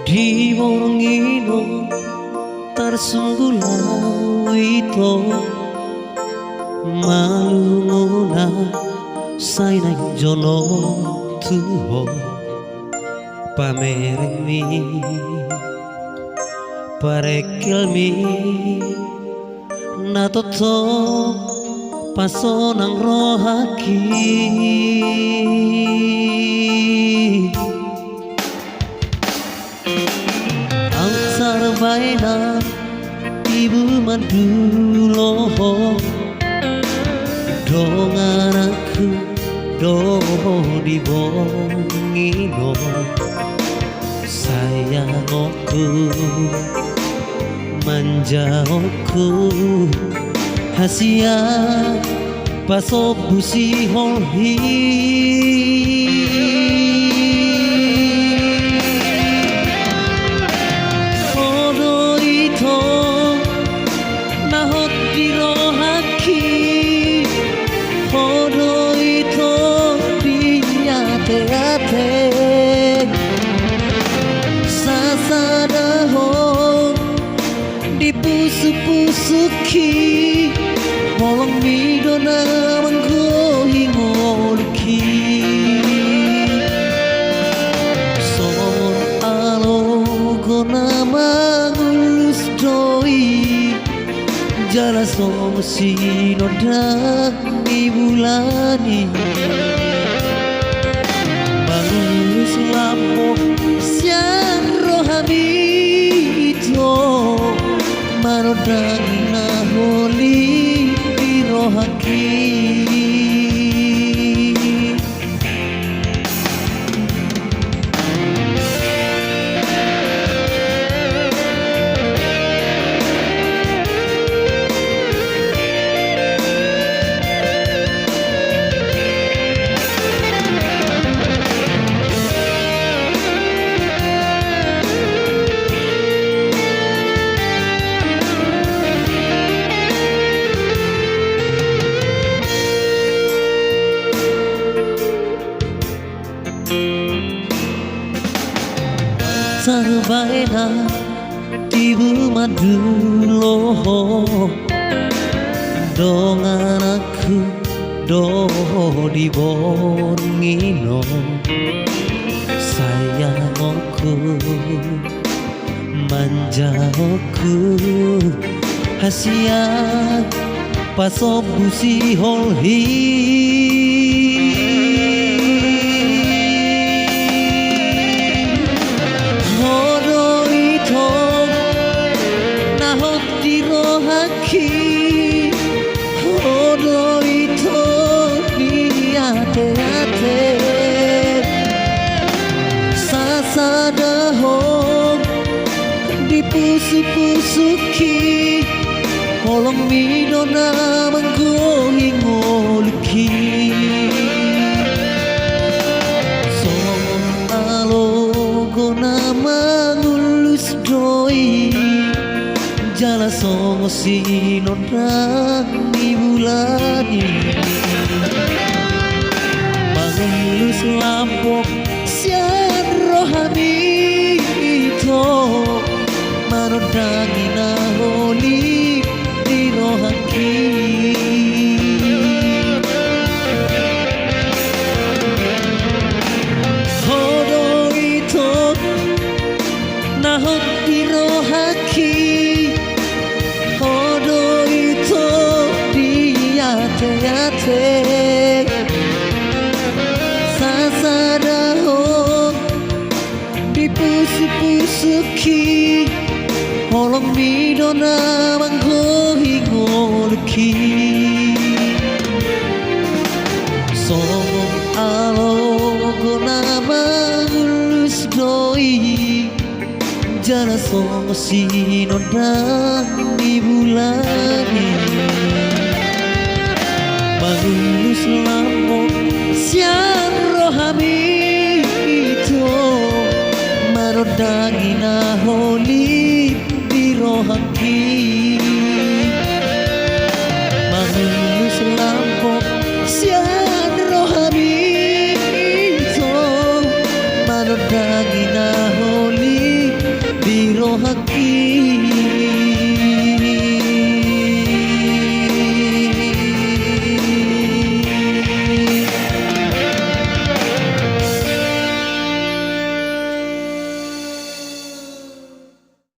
Di morngino tarsunggulau ito malunguna sainay jono tuho pamermi parekelmi natoto pasonang rohaki ang sarbay na ibu mandulo dong anakku do di bongino sayangku manjaku hasia paso busi holhi odo ito nahot diro haki odo ito diate-ate sasadaho dipusu-pusuki molong midona manggohingolki son alo gona mangulus doi jala som sinodang di bulani mangulus lampok siang rohami itu manodang naholi rohaki sarbaena tibu madulo dong anakku do di bongino sayangku manjaku hasia paso busi holhi odo ito diate-ate sasadahong dipusu-pusuki kolong midona manggohingolki son alogona mangulus doi jala songo sinodang di bulani mangulus lampok sian rohani itu manodang inaholi di rohaki hodo itu nahot di rohaki ate sasadaho dipusu-pusuki holong midona manggohingolki somong alogona mangulus doi jana songo sinodang di bulani mangulus